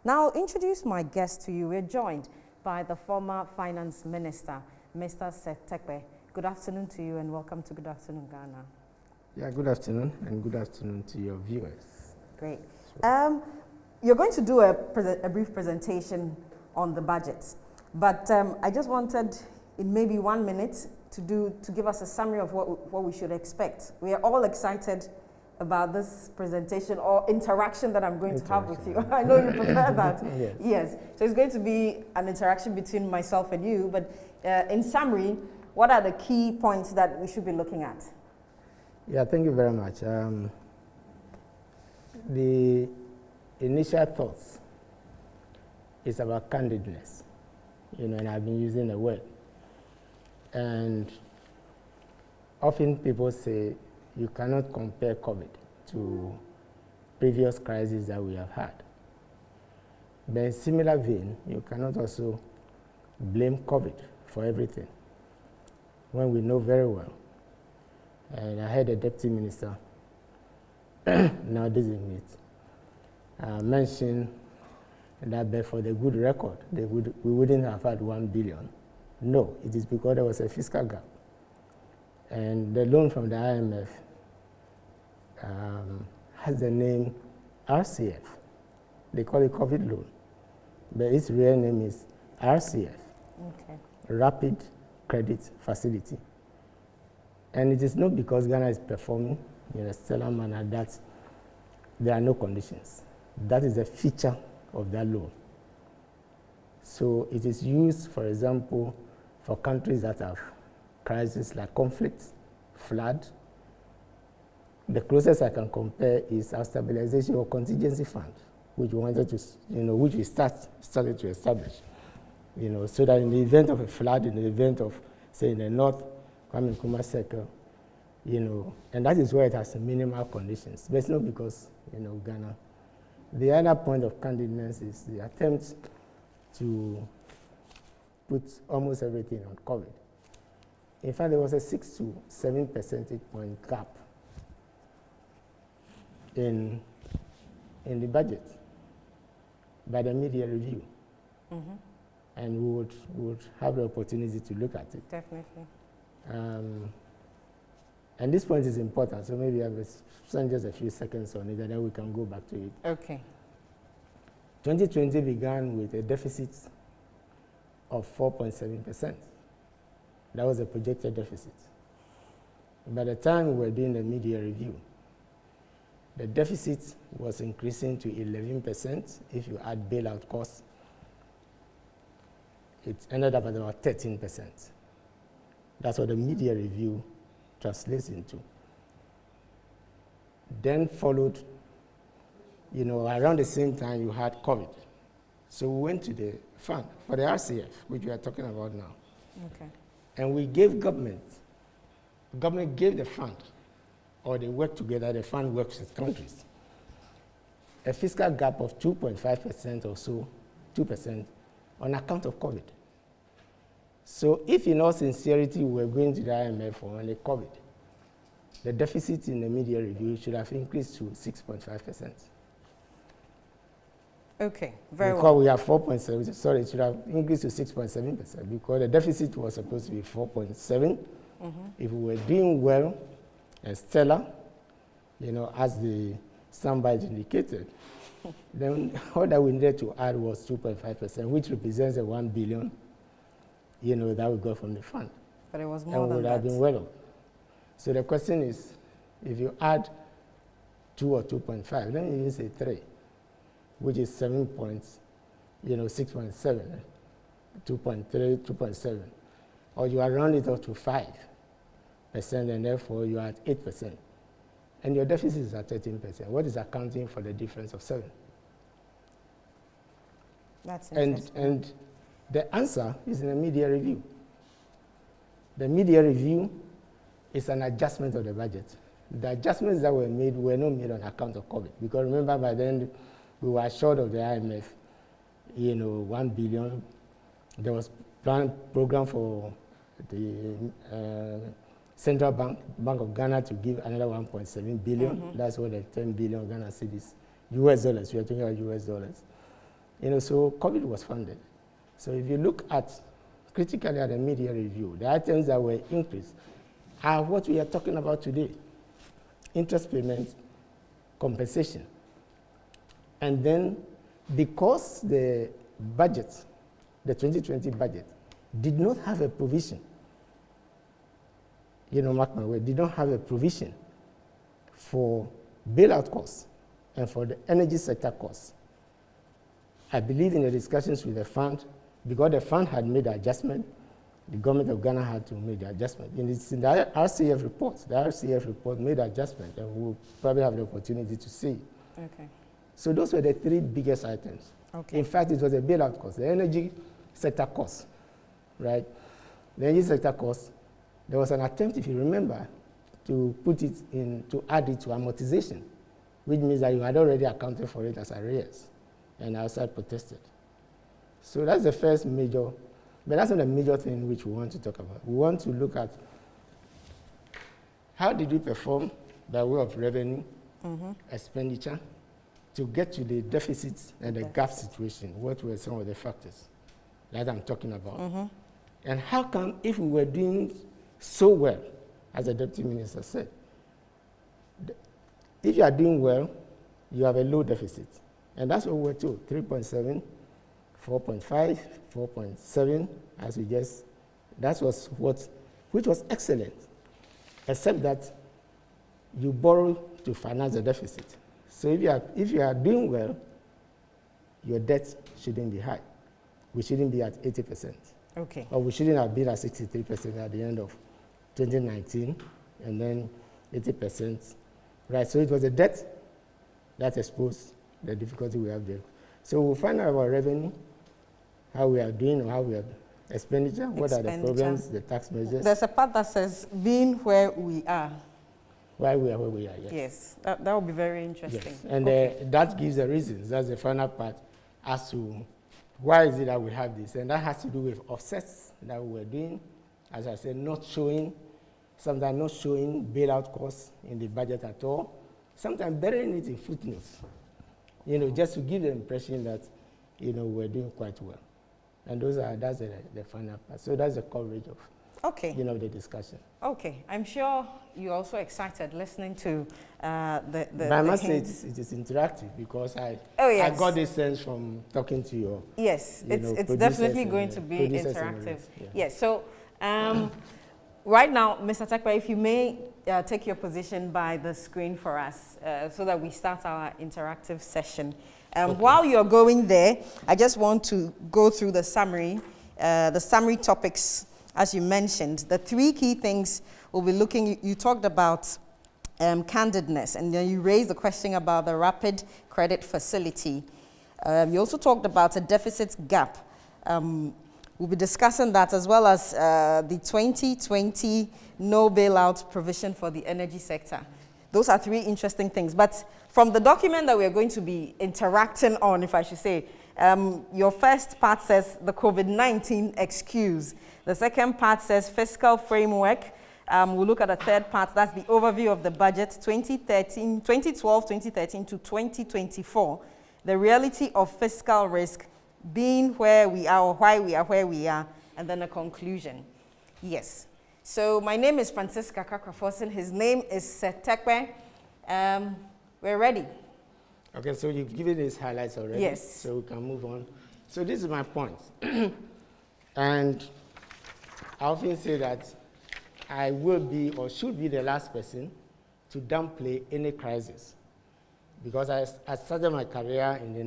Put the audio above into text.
Now I'll introduce my guest to you. We're joined by the former Finance Minister, Mr. Seth Terkper. Good afternoon to you and welcome to Good Afternoon, Ghana. Yeah, good afternoon and good afternoon to your viewers. Great. You're going to do a brief presentation on the budget, but I just wanted in maybe 1 minute to give us a summary of what we should expect. We are all excited about this presentation or interaction that I'm going to have with you. I know you prefer that. Yes. Yes. So it's going to be an interaction between myself and you, but in summary, what are the key points that we should be looking at? Yeah, thank you very much. The initial thoughts is about candidness, and I've been using the word. And often people say you cannot compare COVID to previous crises that we have had. But in similar vein, you cannot also blame COVID for everything, when we know very well. And I heard the Deputy Minister, now designate, mention that but for the good record, we wouldn't have had 1 billion. No, it is because there was a fiscal gap. And the loan from the IMF has the name RCF. They call it COVID loan, but its real name is RCF, okay. Rapid Credit Facility. And it is not because Ghana is performing in a stellar manner that there are no conditions. That is a feature of that loan. So it is used, for example, for countries that have crises like conflict, flood. The closest I can compare is our stabilization or contingency fund, which we wanted to, which we started to establish, so that in the event of a flood, in the event of, say, in the North, Kwame Nkrumah circle, and that is where it has minimal conditions. But it's not because, Ghana. The other point of candidness is the attempt to put almost everything on COVID. In fact, there was a 6 to 7 percentage point gap in the budget by the media review. Mm-hmm. And we would have the opportunity to look at it. Definitely. And this point is important, so maybe I will spend just a few seconds on it, and then we can go back to it. Okay. 2020 began with a deficit of 4.7%. That was a projected deficit. By the time we were doing the media review, the deficit was increasing to 11%. If you add bailout costs, it ended up at about 13%. That's what the media review translates into. Then followed, around the same time you had COVID. So we went to the fund for the RCF, which we are talking about now. Okay. And we gave government gave the fund, or they work together, the fund works with countries, a fiscal gap of 2.5% or so, 2%, on account of COVID. So if in all sincerity we were going to the IMF for only COVID, the deficit in the media review should have increased to 6.5%. Okay, very because well. We have 4.7, sorry, it should have increased to 6.7% because the deficit was supposed to be 4.7. Mm-hmm. If we were doing well and stellar, as the soundbite indicated, then all that we needed to add was 2.5%, which represents the 1 billion, that we got from the fund. But it was more than that. And we would have been well off. So the question is, if you add 2 or 2.5, then you say 3, which is 7 points, 6.7, 2.3, 2.7, or you are round it up to 5%, and therefore you are at 8%, and your deficit is at 13%. What is accounting for the difference of 7? That's interesting. And the answer is in the media review. The media review is an adjustment of the budget. The adjustments that were made were not made on account of COVID, because remember by then we were short of the IMF, 1 billion. There was program for the Central Bank of Ghana to give another 1.7 billion. Mm-hmm. That's what the 10 billion Ghana cedis, US dollars. We are talking about US dollars. So COVID was funded. So if you look critically at the media review, the items that were increased are what we are talking about today: interest payments, compensation. And then, because the budget, the 2020 budget, did not have a provision, mark my word, did not have a provision for bailout costs and for the energy sector costs. I believe in the discussions with the fund, because the fund had made the adjustment, the government of Ghana had to make the adjustment. And it's in the RCF report. The RCF report made the adjustment, and we'll probably have the opportunity to see. Okay. So those were the three biggest items. Okay. In fact, it was a bailout cost, the energy sector cost, right? The energy sector cost, there was an attempt, if you remember, to add it to amortization, which means that you had already accounted for it as arrears, and outside protested. So that's the first major, but that's not the major thing which we want to talk about. We want to look at how did we perform by way of revenue, expenditure, to get to the deficits and the gap situation. What were some of the factors that I'm talking about? And how come, if we were doing so well, as the Deputy Minister said, if you are doing well, you have a low deficit. And that's what we're told: 3.7, 4.5, 4.7, as we just, which was excellent, except that you borrow to finance the deficit. So if you are doing well, your debt shouldn't be high. We shouldn't be at 80%. Okay. Or we shouldn't have been at 63% at the end of 2019, and then 80%. Right, so it was the debt that exposed the difficulty we have there. So we'll find out about revenue, how we are doing, or how we have expenditure, what are the problems, the tax measures. There's a part that says being where we are. Why we are where we are, yes. Yes, that will be very interesting. Yes. And that gives the reasons. That's the final part as to why is it that we have this. And that has to do with offsets that we were doing. As I said, sometimes not showing bailout costs in the budget at all. Sometimes burying it in footnotes, just to give the impression that, we're doing quite well. And that's the final part. So that's the coverage of, the discussion. Okay. I'm sure you're also excited listening to the But I must say it is interactive, because I got this sense from talking to your Yes, it's definitely going to be interactive. Yes, so right now, Mr. Terkper, if you may take your position by the screen for us so that we start our interactive session. While you're going there, I just want to go through the summary topics, as you mentioned. The three key things we'll be looking, you talked about candidness, and then you raised the question about the rapid credit facility. You also talked about a deficit gap. We'll be discussing that, as well as the 2020 no bailout provision for the energy sector. Those are three interesting things. But from the document that we're going to be interacting on, if I should say, your first part says the COVID-19 excuse. The second part says fiscal framework. We'll look at the third part. That's the overview of the budget 2012-2013 to 2024. The reality of fiscal risk, being where we are, or why we are where we are, and then a conclusion. Yes. So my name is Francisca Kakrafosin. His name is Seth Terkper. We're ready. Okay, so you've given his highlights already. Yes. So we can move on. So this is my point. And I often say that I will be, or should be, the last person to downplay any crisis. Because I started my career in the